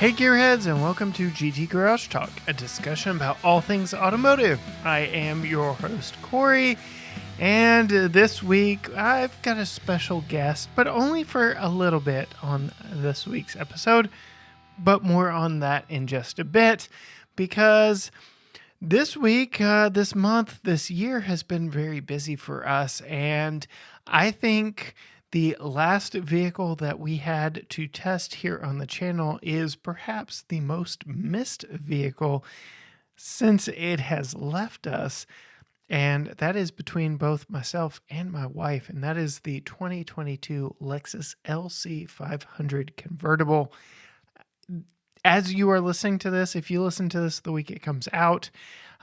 Hey Gearheads, and welcome to GT Garage Talk, a discussion about all things automotive. I am your host, Corey, and this week I've got a special guest, but only for a little bit on this week's episode, but more on that in just a bit, because this week, this month, this year has been very busy for us, and I think the last vehicle that we had to test here on the channel is perhaps the most missed vehicle since it has left us, and that is between both myself and my wife, and that is the 2022 Lexus LC500 convertible. As you are listening to this, if you listen to this the week it comes out,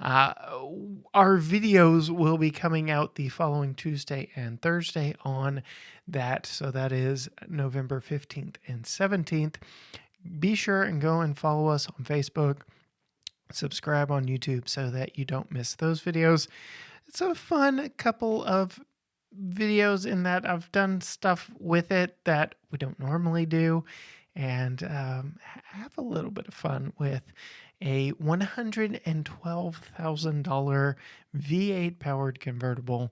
our videos will be coming out the following Tuesday and Thursday on that. So that is November 15th and 17th. Be sure and go and follow us on Facebook, subscribe on YouTube so that you don't miss those videos. It's a fun couple of videos in that I've done stuff with it that we don't normally do, and have a little bit of fun with a $112,000 V8 powered convertible.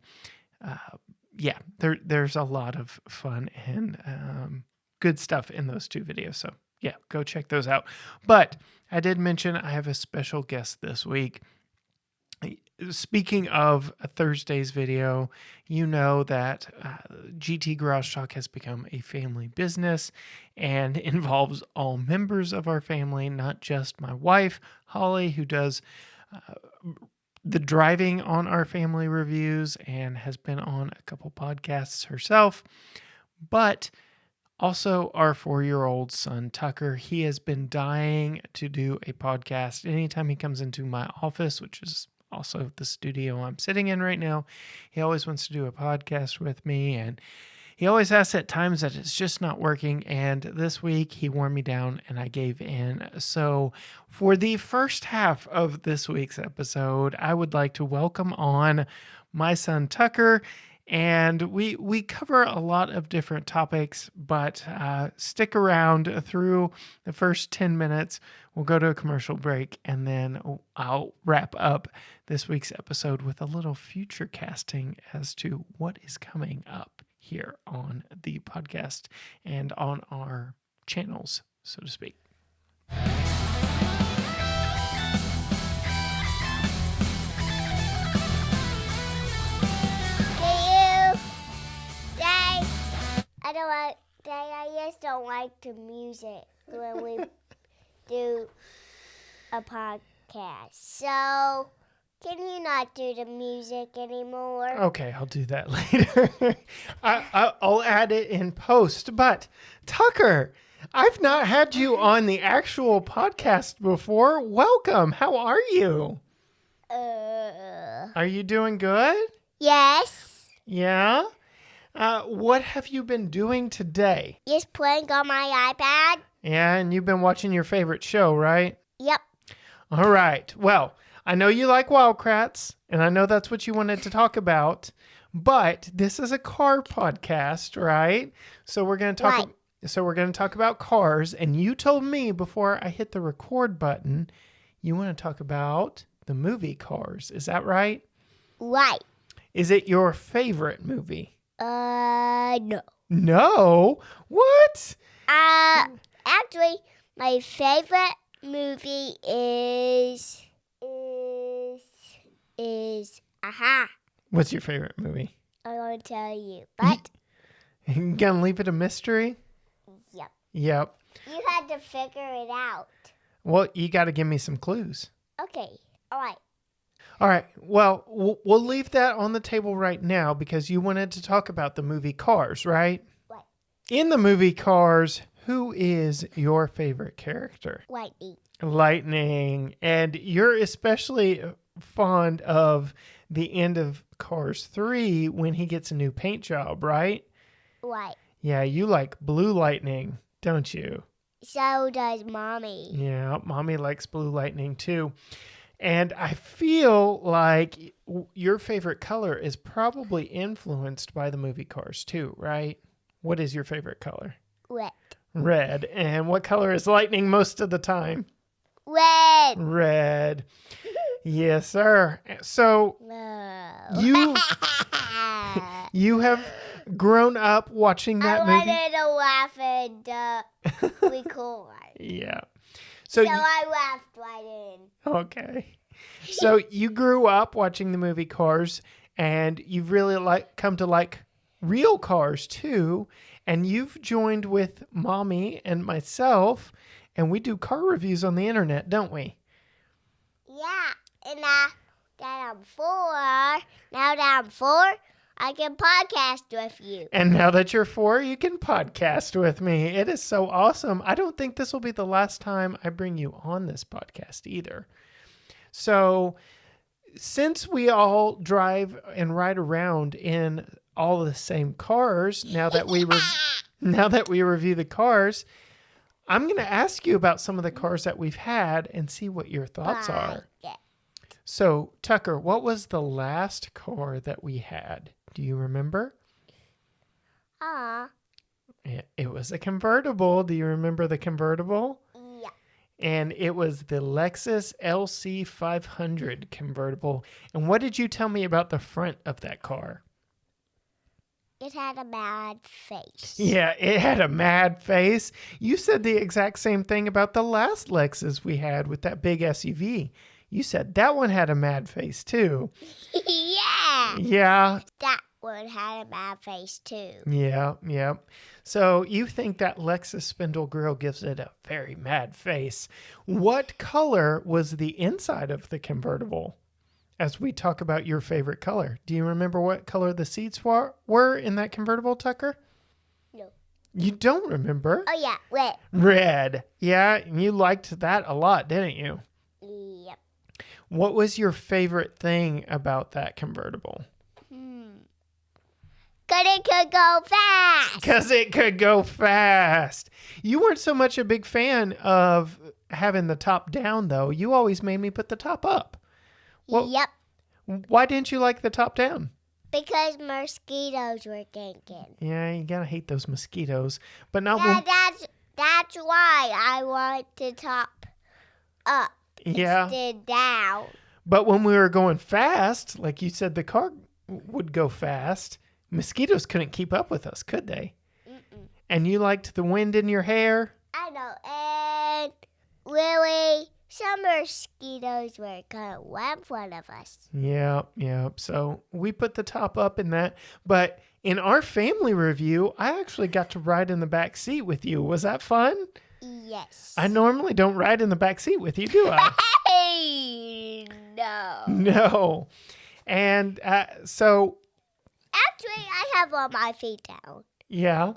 There's a lot of fun and good stuff in those two videos. So yeah, go check those out. But I did mention I have a special guest this week. Speaking of Thursday's video, you know that GT Garage Talk has become a family business and involves all members of our family, not just my wife, Holly, who does the driving on our family reviews and has been on a couple podcasts herself, but also our 4-year-old son, Tucker. He has been dying to do a podcast anytime he comes into my office, which is also the studio I'm sitting in right now. He always wants to do a podcast with me, and he always asks at times that it's just not working, and this week he wore me down and I gave in. So for the first half of this week's episode, I would like to welcome on my son Tucker, and we cover a lot of different topics, but stick around through the first 10 minutes. We'll go to a commercial break, and then I'll wrap up this week's episode with a little future casting as to what is coming up here on the podcast and on our channels, so to speak. I just don't like the music when we do a podcast. So, can you not do the music anymore? Okay, I'll do that later. I'll add it in post. But, Tucker, I've not had you on the actual podcast before. Welcome. How are you? Are you doing good? Yes. Yeah? What have you been doing today? Just playing on my iPad. Yeah, and you've been watching your favorite show, right? Yep. All right. Well, I know you like Wildcrats, and I know that's what you wanted to talk about, but this is a car podcast, right? So we're going to talk. Right. So we're going to talk about cars, and you told me before I hit the record button, you want to talk about the movie Cars. Is that right? Right. Is it your favorite movie? No. No? What? Actually, my favorite movie is Aha. What's your favorite movie? I won't tell you, but You gonna leave it a mystery? yep. Yep. You had to figure it out. Well, you got to give me some clues. Okay. All right. All right. Well, we'll leave that on the table right now because you wanted to talk about the movie Cars, right? Right. In the movie Cars, who is your favorite character? Lightning. Lightning. And you're especially fond of the end of Cars 3 when he gets a new paint job, right? Right. Yeah, you like Blue Lightning, don't you? So does Mommy. Yeah, Mommy likes Blue Lightning too. And I feel like your favorite color is probably influenced by the movie Cars too, right? What is your favorite color? Red. Red. And what color is lightning most of the time? Red. Red. Yes, sir. So No. you have grown up watching that movie. I wanted to laugh and record. Yeah. So So I laughed right in. okay. So you grew up watching the movie Cars, and you've really come to like real cars too. And you've joined with Mommy and myself, and we do car reviews on the internet, don't we? Yeah. And now that I'm 4, I can podcast with you. And now that you're 4, you can podcast with me. It is so awesome. I don't think this will be the last time I bring you on this podcast either. So, since we all drive and ride around in all the same cars, now that we review the cars, I'm going to ask you about some of the cars that we've had and see what your thoughts are. Yeah. So, Tucker, what was the last car that we had? Do you remember? It was a convertible. Do you remember the convertible? Yeah. And it was the Lexus LC500 convertible. And what did you tell me about the front of that car? It had a mad face. Yeah, it had a mad face. You said the exact same thing about the last Lexus we had with that big SUV. You said that one had a mad face too. Yeah. Yeah. That one had a mad face too. Yeah. So you think that Lexus spindle grille gives it a very mad face. What color was the inside of the convertible? As we talk about your favorite color, do you remember what color the seats were in that convertible, Tucker? No. You don't remember? Oh, yeah, red. Red. Yeah, and you liked that a lot, didn't you? Yep. What was your favorite thing about that convertible? Because it could go fast. Because it could go fast. You weren't so much a big fan of having the top down, though. You always made me put the top up. Well, yep. Why didn't you like the top down? Because mosquitoes were getting. Yeah, you gotta hate those mosquitoes. But not Yeah, that's why I want the top up instead down. But when we were going fast, like you said, the car would go fast. Mosquitoes couldn't keep up with us, could they? Mm-mm. And you liked the wind in your hair? I know. And really, some mosquitoes were kind of right in front of us. Yeah. So we put the top up in that. But in our family review, I actually got to ride in the back seat with you. Was that fun? Yes. I normally don't ride in the back seat with you, do I? Hey, no. No. And so... Actually, I have all my feet down. Yeah.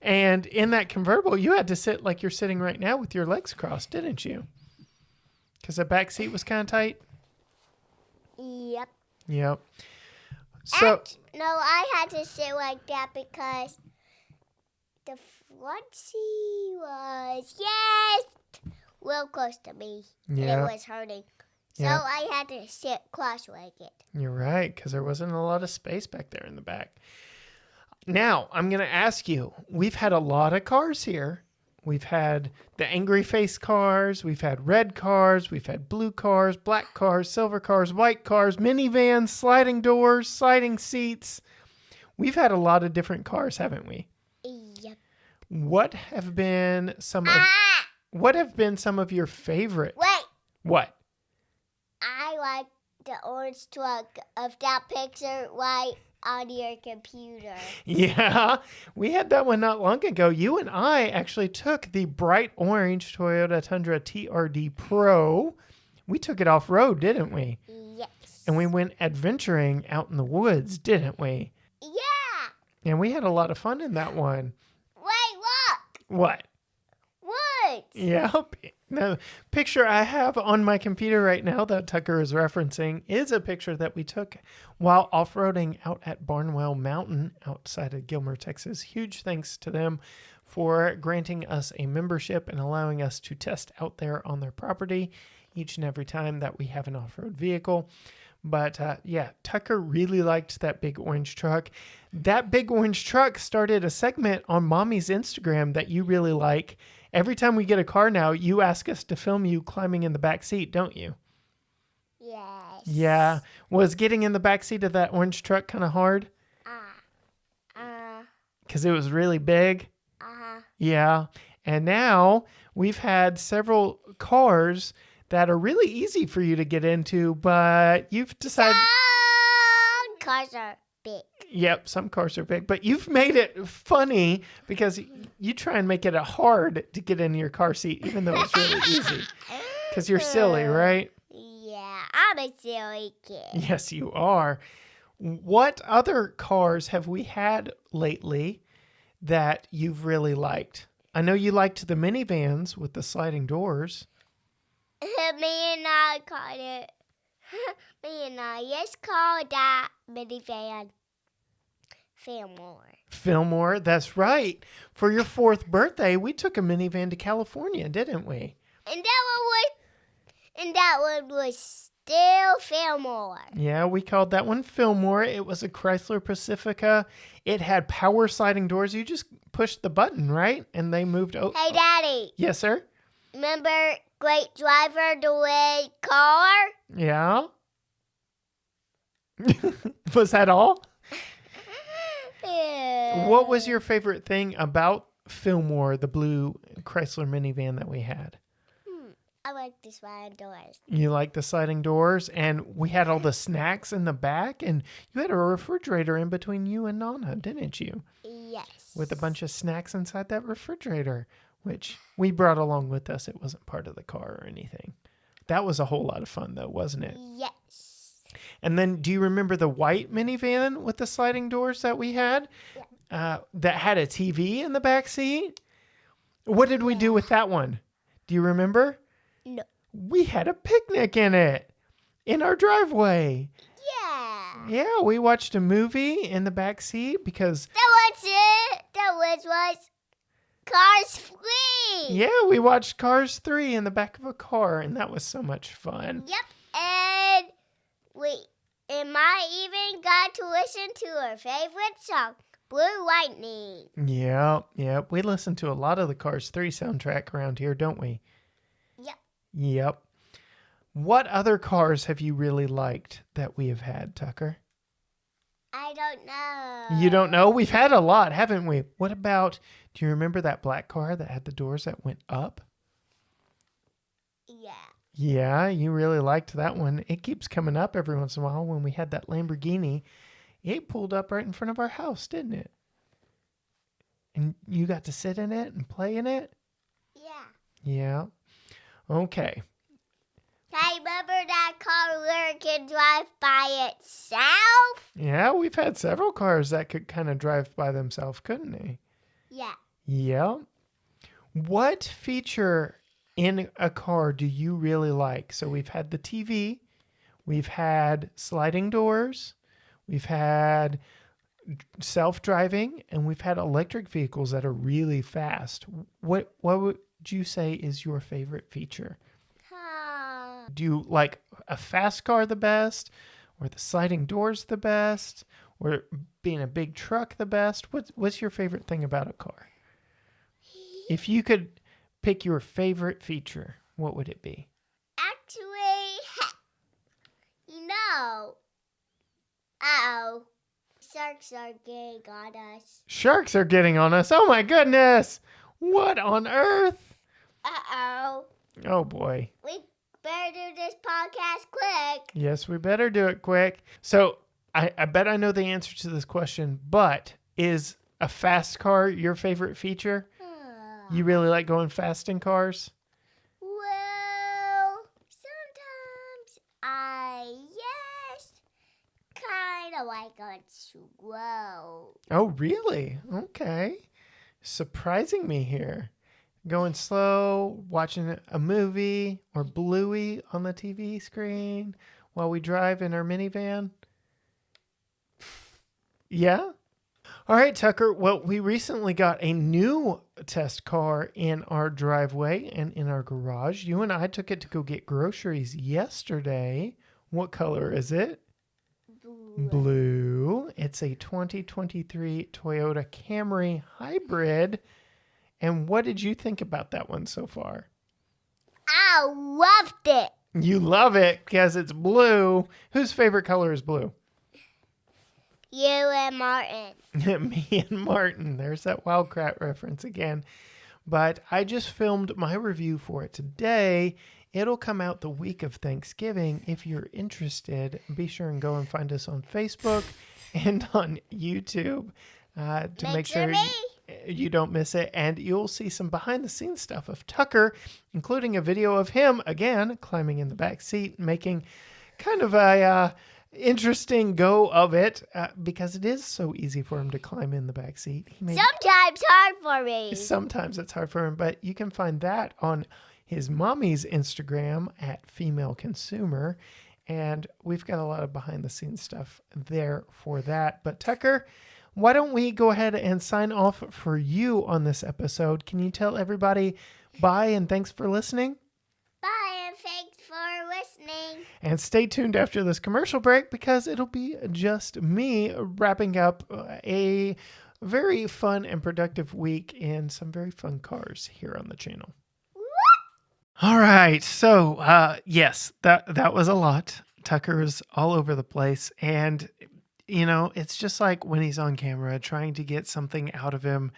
And in that convertible, you had to sit like you're sitting right now with your legs crossed, didn't you? Because the back seat was kind of tight. Yep. Yep. So No, I had to sit like that because the front seat was, real close to me. Yeah. And it was hurting. So Yeah. I had to sit cross-legged. You're right, because there wasn't a lot of space back there in the back. Now, I'm going to ask you, we've had a lot of cars here. We've had the angry face cars. We've had red cars. We've had blue cars, black cars, silver cars, white cars, minivans, sliding doors, sliding seats. We've had a lot of different cars, haven't we? Yep. What have been some of your favorite? Wait. What? I like the orange truck of that picture right on your computer. Yeah, we had that one not long ago. You and I actually took the bright orange Toyota Tundra TRD Pro. We took it off-road, didn't we? Yes. And we went adventuring out in the woods, didn't we? Yeah. And we had a lot of fun in that one. Wait, look. What? What? Yep. The picture I have on my computer right now that Tucker is referencing is a picture that we took while off-roading out at Barnwell Mountain outside of Gilmer, Texas. Huge thanks to them for granting us a membership and allowing us to test out there on their property each and every time that we have an off-road vehicle. But yeah, Tucker really liked that big orange truck. That big orange truck started a segment on Mommy's Instagram that you really like. Every time we get a car now, you ask us to film you climbing in the back seat, don't you? Yes. Yeah. Was getting in the back seat of that orange truck kind of hard? Because it was really big? Yeah. And now we've had several cars that are really easy for you to get into, but you've decided... Some cars are big. Yep, some cars are big, but you've made it funny because you try and make it hard to get in your car seat, even though it's really easy. Because you're silly, right? Yeah, I'm a silly kid. Yes, you are. What other cars have we had lately that you've really liked? I know you liked the minivans with the sliding doors. Me and I called it. Me and I just called that minivan Fillmore. Fillmore, that's right. For your 4th birthday, we took a minivan to California, didn't we? And that one was still Fillmore. Yeah, we called that one Fillmore. It was a Chrysler Pacifica. It had power sliding doors. You just pushed the button, right? And they moved over. Hey, Daddy. Yes, sir? Remember Great Driver, the red car? Yeah. Was that all? Yeah. What was your favorite thing about Fillmore, the blue Chrysler minivan that we had? I like the sliding doors. You like the sliding doors, and we had all the snacks in the back, and you had a refrigerator in between you and Nana, didn't you? Yes. With a bunch of snacks inside that refrigerator, which we brought along with us. It wasn't part of the car or anything. That was a whole lot of fun, though, wasn't it? Yes. And then, do you remember the white minivan with the sliding doors that we had? Yeah. That had a TV in the back seat? What did we do with that one? Do you remember? No. We had a picnic in it, in our driveway. Yeah. Yeah, we watched a movie in the back seat because... That was it. That was Cars 3. Yeah, we watched Cars 3 in the back of a car, and that was so much fun. Yep. And I even got to listen to our favorite song, Blue Lightning. Yeah. We listen to a lot of the Cars 3 soundtrack around here, don't we? Yep. What other cars have you really liked that we have had, Tucker? I don't know. You don't know? We've had a lot, haven't we? What about, do you remember that black car that had the doors that went up? Yeah. Yeah, you really liked that one. It keeps coming up every once in a while. When we had that Lamborghini, it pulled up right in front of our house, didn't it? And you got to sit in it and play in it? Yeah. Yeah. Okay. I remember that car where it can drive by itself? Yeah, we've had several cars that could kind of drive by themselves, couldn't they? Yeah. Yeah. What feature in a car do you really like? So we've had the TV, we've had sliding doors, we've had self-driving, and we've had electric vehicles that are really fast. What would you say is your favorite feature? Do you like a fast car the best, or the sliding doors the best, or being a big truck the best? What's your favorite thing about a car? If you could pick your favorite feature, what would it be? Actually, sharks are getting on us. Sharks are getting on us. Oh my goodness. What on earth? Uh-oh. Oh boy. We better do this podcast quick. Yes, we better do it quick. So I bet I know the answer to this question, but is a fast car your favorite feature? You really like going fast in cars? Well, sometimes I just kind of like going slow. Oh, really? Okay. Surprising me here. Going slow, watching a movie or Bluey on the TV screen while we drive in our minivan. Yeah? All right, Tucker. Well, we recently got a new test car in our driveway and in our garage. You and I took it to go get groceries yesterday. What color is it? Blue. It's a 2023 Toyota Camry Hybrid. And what did you think about that one so far? I loved it. You love it because it's blue. Whose favorite color is blue? You and Martin. Me and Martin. There's that Wildcat reference again. But I just filmed my review for it today. It'll come out the week of Thanksgiving. If you're interested, be sure and go and find us on Facebook and on YouTube to make sure you don't miss it. And you'll see some behind the scenes stuff of Tucker, including a video of him, again, climbing in the back seat, making kind of a interesting go of it because it is so easy for him to climb in the back seat. Sometimes hard for me. Sometimes it's hard for him, but you can find that on his mommy's Instagram at Female Consumer. And we've got a lot of behind the scenes stuff there for that. But Tucker, why don't we go ahead and sign off for you on this episode? Can you tell everybody bye and thanks for listening? Bye and thanks for listening. And stay tuned after this commercial break because it'll be just me wrapping up a very fun and productive week in some very fun cars here on the channel. All right. So, yes, that was a lot. Tucker is all over the place. And, you know, it's just like when he's on camera, trying to get something out of him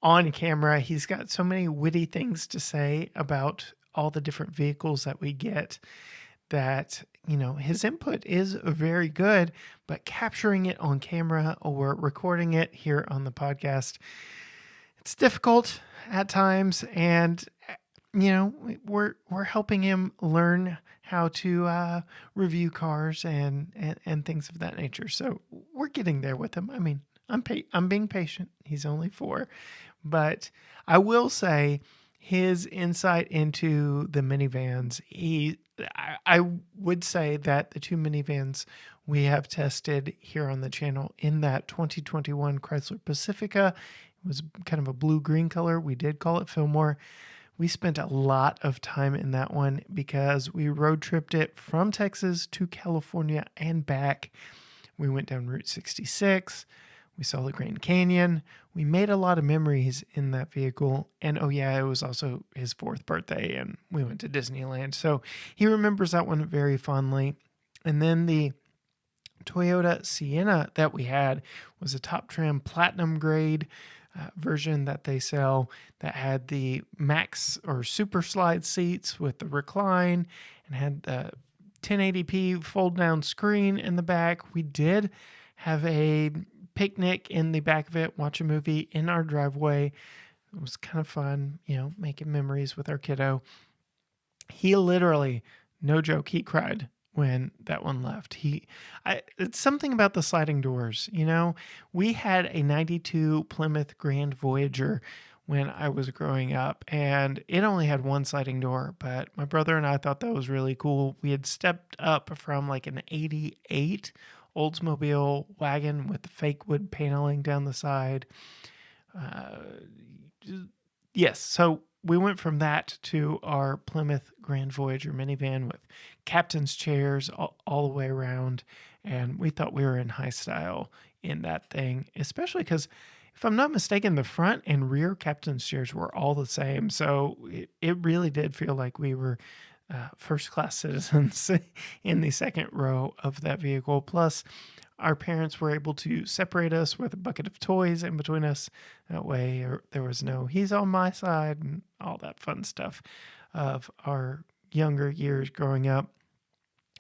on camera. He's got so many witty things to say about all the different vehicles that we get that, you know, his input is very good, but capturing it on camera or recording it here on the podcast, it's difficult at times. And you know, we're helping him learn how to review cars and things of that nature. So we're getting there with him. I mean, I'm being patient. He's only 4, but I will say his insight into the minivans. I would say that the 2 minivans we have tested here on the channel in that 2021 Chrysler Pacifica, it was kind of a blue-green color. We did call it Fillmore. We spent a lot of time in that one because we road tripped it from Texas to California and back. We went down Route 66. We saw the Grand Canyon. We made a lot of memories in that vehicle. And oh yeah, it was also his 4th birthday and we went to Disneyland. So he remembers that one very fondly. And then the Toyota Sienna that we had was a top trim platinum grade version that they sell that had the max or super slide seats with the recline and had the 1080p fold down screen in the back. We did have a picnic in the back of it, watch a movie in our driveway. It was kind of fun, you know, making memories with our kiddo. He literally, no joke, he cried when that one left. It's something about the sliding doors, you know. We had a 92 Plymouth Grand Voyager when I was growing up, and it only had one sliding door, but my brother and I thought that was really cool. We had stepped up from like an 88 Oldsmobile wagon with the fake wood paneling down the side. Yes, so we went from that to our Plymouth Grand Voyager minivan with captain's chairs all the way around. And we thought we were in high style in that thing, especially because if I'm not mistaken, the front and rear captain's chairs were all the same. So it really did feel like we were first-class citizens in the second row of that vehicle. Plus, our parents were able to separate us with a bucket of toys in between us. That way there was no, he's on my side and all that fun stuff of our younger years growing up.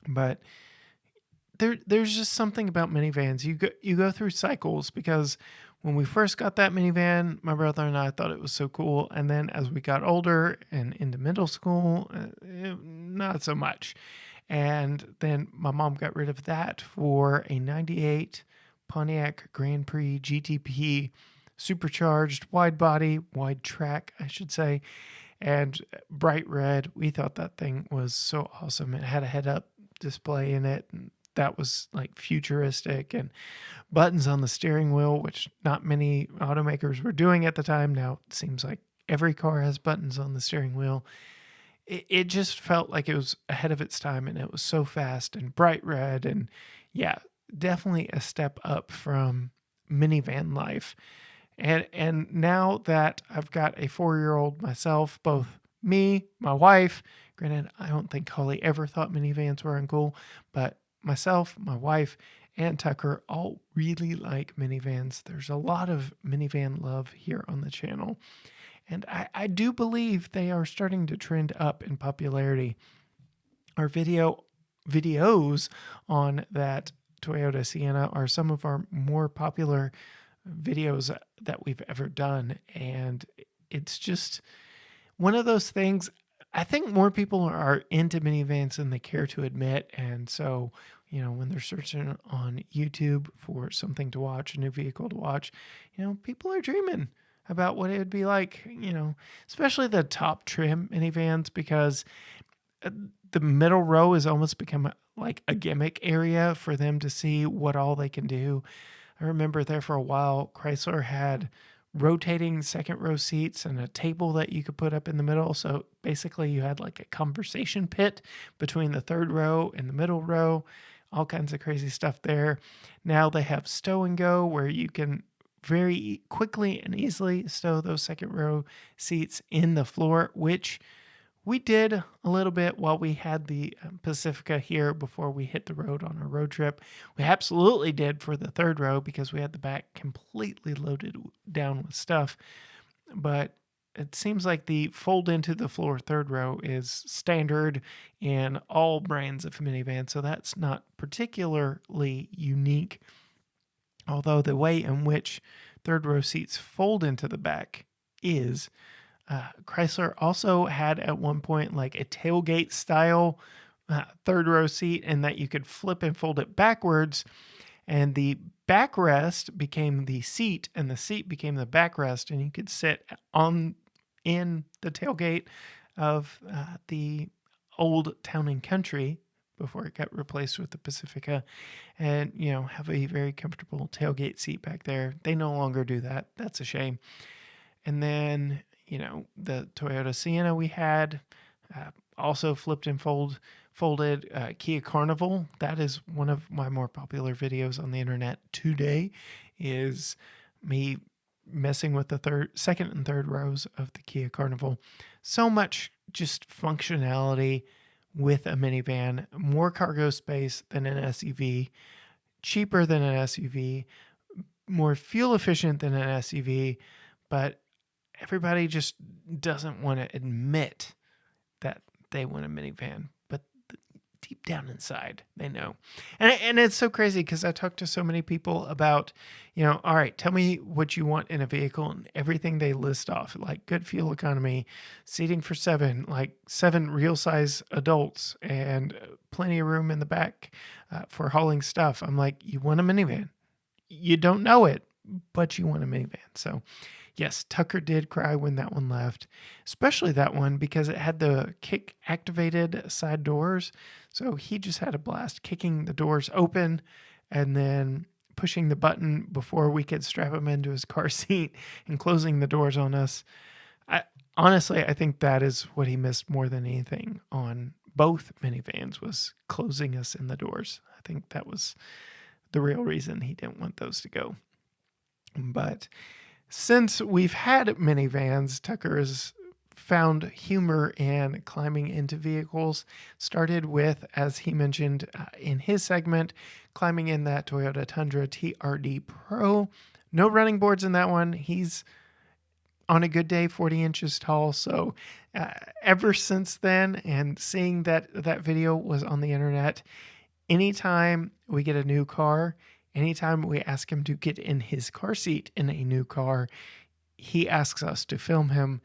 But there's just something about minivans. You go through cycles because when we first got that minivan, my brother and I thought it was so cool. And then as we got older and into middle school, not so much. And then my mom got rid of that for a 98 Pontiac Grand Prix GTP supercharged wide body, wide track, I should say, and bright red. We thought that thing was so awesome. It had a head-up display in it, and that was like futuristic, and buttons on the steering wheel, which not many automakers were doing at the time. Now it seems like every car has buttons on the steering wheel. it just felt like it was ahead of its time, and it was so fast and bright red. And yeah, definitely a step up from minivan life. And now that I've got a 4-year-old myself, both me, my wife, granted, I don't think Holly ever thought minivans were uncool, but myself, my wife, and Tucker all really like minivans. There's a lot of minivan love here on the channel. And I do believe they are starting to trend up in popularity. Our videos on that Toyota Sienna are some of our more popular videos that we've ever done. And it's just one of those things. I think more people are into minivans than they care to admit. And so, when they're searching on YouTube for something to watch, a new vehicle to watch, people are dreaming about what it would be like, especially the top trim minivans, because the middle row has almost become like a gimmick area for them to see what all they can do. I remember there for a while, Chrysler had rotating second row seats and a table that you could put up in the middle. So basically you had like a conversation pit between the third row and the middle row, all kinds of crazy stuff there. Now they have stow and go, where you can very quickly and easily stow those second row seats in the floor, which we did a little bit while we had the Pacifica here before we hit the road on our road trip. We absolutely did for the third row because we had the back completely loaded down with stuff. But it seems like the fold into the floor third row is standard in all brands of minivan, so that's not particularly unique. Although the way in which third row seats fold into the back is, Chrysler also had at one point like a tailgate style third row seat, and that you could flip and fold it backwards, and the backrest became the seat and the seat became the backrest, and you could sit in the tailgate of the old Town and Country before it got replaced with the Pacifica, and have a very comfortable tailgate seat back there. They no longer do that. That's a shame. And then the Toyota Sienna we had also flipped and folded. Kia Carnival, that is one of my more popular videos on the internet today, is me messing with the second and third rows of the Kia Carnival. So much just functionality with a minivan, more cargo space than an SUV, cheaper than an SUV, more fuel efficient than an SUV, but everybody just doesn't want to admit that they want a minivan, but deep down inside, they know. And it's so crazy because I talk to so many people about, all right, tell me what you want in a vehicle, and everything they list off, like good fuel economy, seating for 7, like 7 real size adults, and plenty of room in the back for hauling stuff. I'm like, you want a minivan. You don't know it, but you want a minivan. So yes, Tucker did cry when that one left, especially that one because it had the kick activated side doors. So he just had a blast kicking the doors open and then pushing the button before we could strap him into his car seat and closing the doors on us. Honestly, I think that is what he missed more than anything on both minivans, was closing us in the doors. I think that was the real reason he didn't want those to go. But since we've had minivans, Tucker has found humor in climbing into vehicles. Started with, as he mentioned in his segment, climbing in that Toyota Tundra TRD Pro. No running boards in that one. He's on a good day 40 inches tall. So ever since then, and seeing that video was on the internet, anytime we get a new car, anytime we ask him to get in his car seat in a new car, he asks us to film him,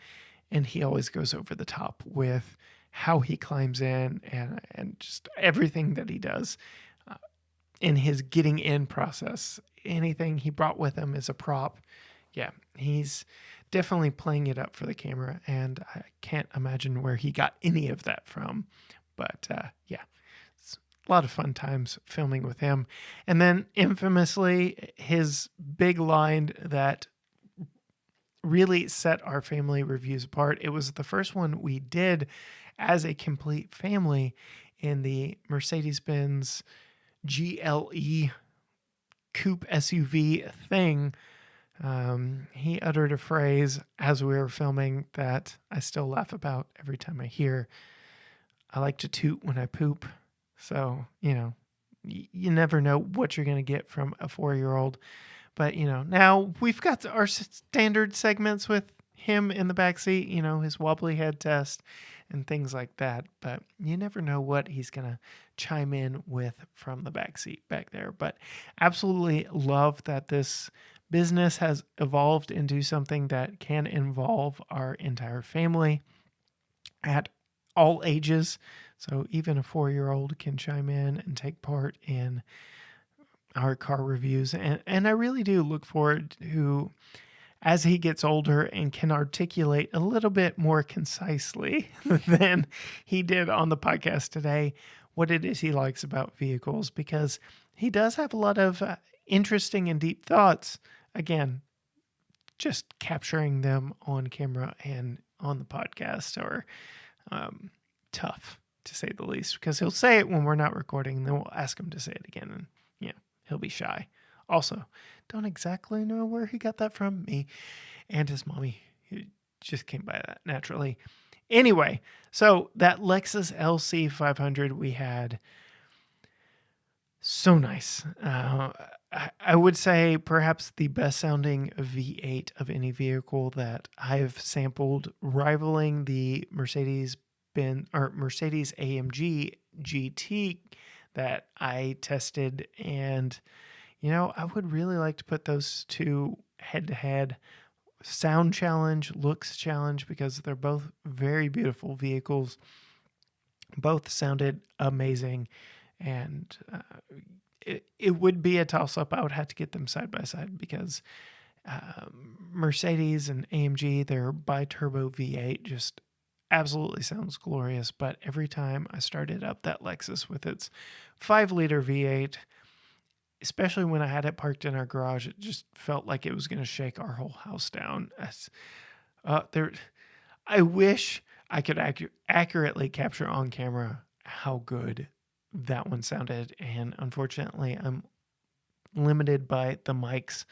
and he always goes over the top with how he climbs in and just everything that he does in his getting in process. Anything he brought with him is a prop. Yeah, he's definitely playing it up for the camera, and I can't imagine where he got any of that from. But yeah, it's a lot of fun times filming with him. And then infamously, his big line that really set our family reviews apart. It was the first one we did as a complete family in the Mercedes-Benz GLE coupe SUV thing. He uttered a phrase as we were filming that I still laugh about every time I hear. I like to toot when I poop. So, you never know what you're going to get from a 4-year-old. But, now we've got our standard segments with him in the backseat, his wobbly head test and things like that. But you never know what he's going to chime in with from the backseat back there. But absolutely love that this business has evolved into something that can involve our entire family at all ages. So even a 4-year-old can chime in and take part in our car reviews. And I really do look forward to, as he gets older and can articulate a little bit more concisely than he did on the podcast today, what it is he likes about vehicles, because he does have a lot of interesting and deep thoughts. Again, just capturing them on camera and on the podcast are tough, to say the least, because he'll say it when we're not recording, and then we'll ask him to say it again, and he'll be shy. Also, don't exactly know where he got that from. Me and his mommy. He just came by that naturally. Anyway, so that Lexus LC 500 we had, so nice. I would say perhaps the best sounding V8 of any vehicle that I've sampled, rivaling the Mercedes-Benz or Mercedes AMG GT that I tested. And, I would really like to put those two head to head. Sound challenge, looks challenge, because they're both very beautiful vehicles. Both sounded amazing. And it would be a toss-up. I would have to get them side by side because Mercedes and AMG, their bi-turbo V8 just absolutely sounds glorious. But every time I started up that Lexus with its 5-liter V8, especially when I had it parked in our garage, it just felt like it was going to shake our whole house down. I wish I could accurately capture on camera how good that one sounded, and unfortunately I'm limited by the mics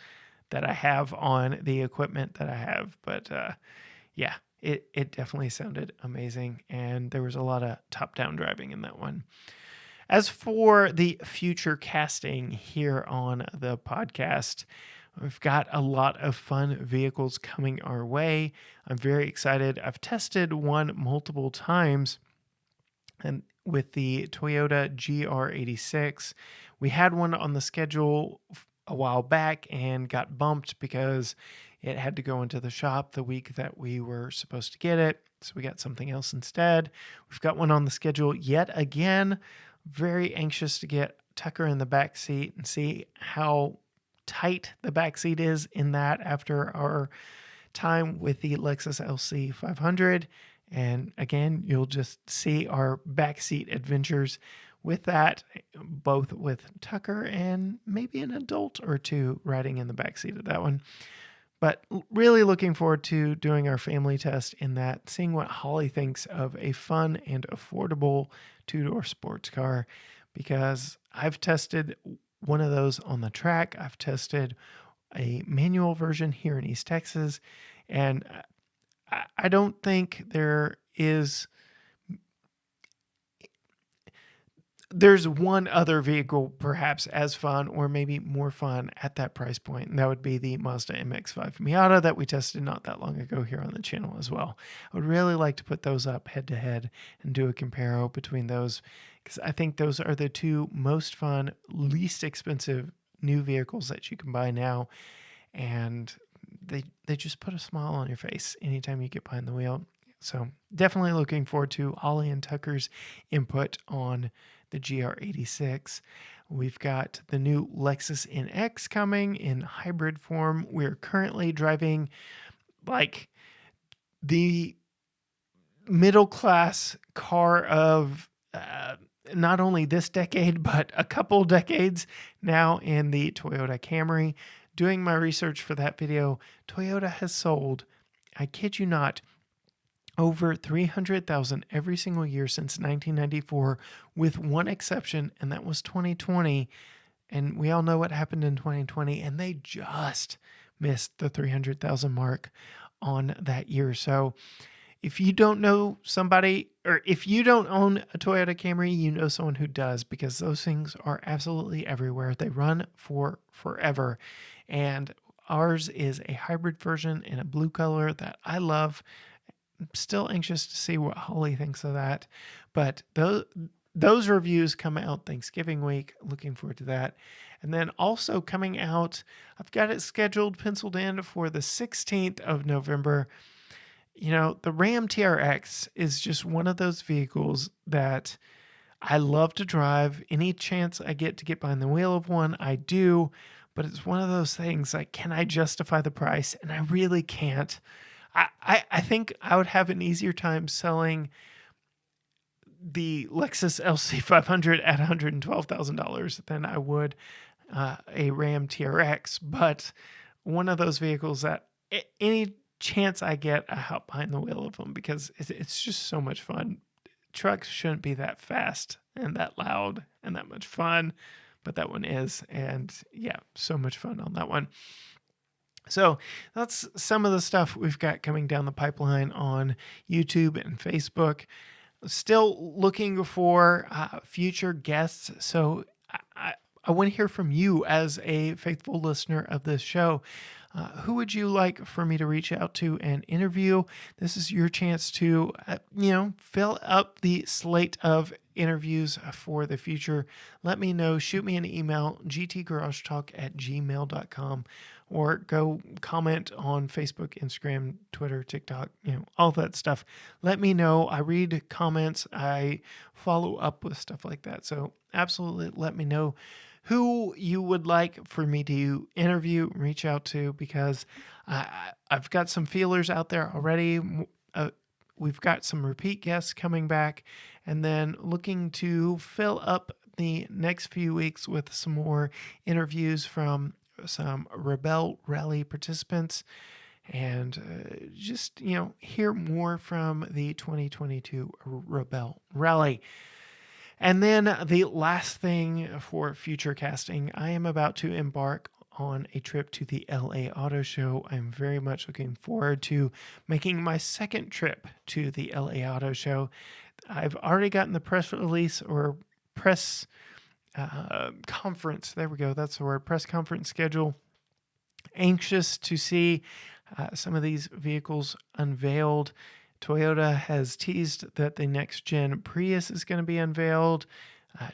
that I have on the equipment that I have. But it definitely sounded amazing, and there was a lot of top-down driving in that one. As for the future casting here on the podcast, we've got a lot of fun vehicles coming our way. I'm very excited. I've tested one multiple times, and with the Toyota GR86. We had one on the schedule a while back and got bumped because it had to go into the shop the week that we were supposed to get it. So we got something else instead. We've got one on the schedule yet again. Very anxious to get Tucker in the back seat and see how tight the back seat is in that after our time with the Lexus LC 500. And again, you'll just see our backseat adventures with that, both with Tucker and maybe an adult or two riding in the backseat of that one. But really looking forward to doing our family test in that, seeing what Holly thinks of a fun and affordable 2-door sports car, because I've tested one of those on the track. I've tested a manual version here in East Texas, and I don't think there's one other vehicle perhaps as fun or maybe more fun at that price point, and that would be the Mazda MX-5 Miata that we tested not that long ago here on the channel as well. I would really like to put those up head to head and do a comparo between those, because I think those are the two most fun, least expensive new vehicles that you can buy now, and they just put a smile on your face anytime you get behind the wheel. So definitely looking forward to Holly and Tucker's input on the GR86. We've got the new Lexus NX coming in hybrid form. We're currently driving like the middle class car of not only this decade, but a couple decades now in the Toyota Camry. Doing my research for that video, Toyota has sold, I kid you not, over 300,000 every single year since 1994, with one exception, and that was 2020. And we all know what happened in 2020, and they just missed the 300,000 mark on that year. So if you don't know somebody, or if you don't own a Toyota Camry, you know someone who does, because those things are absolutely everywhere. They run for forever. And ours is a hybrid version in a blue color that I love. I'm still anxious to see what Holly thinks of that. But those reviews come out Thanksgiving week. Looking forward to that. And then also coming out, I've got it scheduled, penciled in for the 16th of November. You know, the Ram TRX is just one of those vehicles that I love to drive. Any chance I get to get behind the wheel of one, I do. But it's one of those things like, can I justify the price? And I really can't. I think I would have an easier time selling the Lexus LC500 at $112,000 than I would a Ram TRX. But one of those vehicles that any chance I get, I hop behind the wheel of them because it's just so much fun. Trucks shouldn't be that fast and that loud and that much fun, but that one is. And yeah, so much fun on that one. So that's some of the stuff we've got coming down the pipeline on YouTube and Facebook. Still looking for future guests. So I want to hear from you as a faithful listener of this show. Who would you like for me to reach out to and interview? This is your chance to, fill up the slate of interviews for the future. Let me know. Shoot me an email, gtgaragetalk@gmail.com, or go comment on Facebook, Instagram, Twitter, TikTok, all that stuff. Let me know. I read comments. I follow up with stuff like that. So absolutely let me know who you would like for me to interview, reach out to, because I've got some feelers out there already. We've got some repeat guests coming back, and then looking to fill up the next few weeks with some more interviews from some Rebelle Rally participants, and just, hear more from the 2022 Rebelle Rally. And then the last thing for future casting, I am about to embark on a trip to the LA Auto Show. I'm very much looking forward to making my second trip to the LA Auto Show. I've already gotten the press release or press conference. There we go. That's the word. Press conference schedule. Anxious to see some of these vehicles unveiled. Toyota has teased that the next gen Prius is going to be unveiled.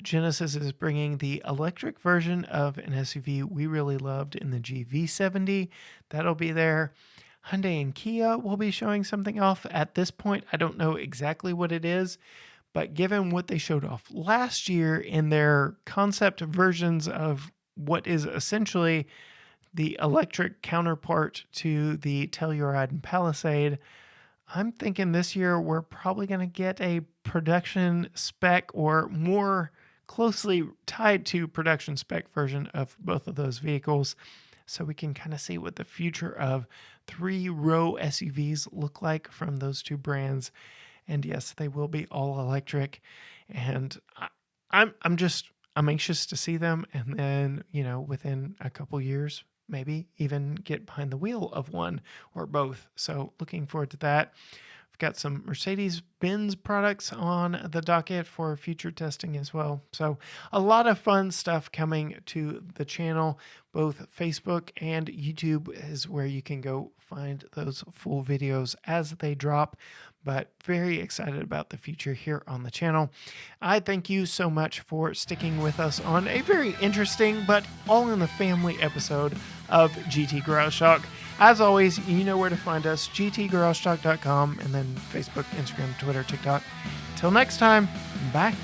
Genesis is bringing the electric version of an SUV we really loved in the GV70. That'll be there. Hyundai and Kia will be showing something off. At this point, I don't know exactly what it is, but given what they showed off last year in their concept versions of what is essentially the electric counterpart to the Telluride and Palisade, I'm thinking this year we're probably going to get a production spec or more closely tied to production spec version of both of those vehicles, so we can kind of see what the future of three-row SUVs look like from those two brands. And yes, they will be all electric, and I'm anxious to see them, and then within a couple years, maybe even get behind the wheel of one or both. So looking forward to that. We've got some Mercedes-Benz products on the docket for future testing as well. So a lot of fun stuff coming to the channel. Both Facebook and YouTube is where you can go find those full videos as they drop. But very excited about the future here on the channel. I thank you so much for sticking with us on a very interesting but all in the family episode of GT Garage Talk. As always, you know where to find us, gtgaragetalk.com, and then Facebook, Instagram, Twitter, TikTok. Till next time, bye.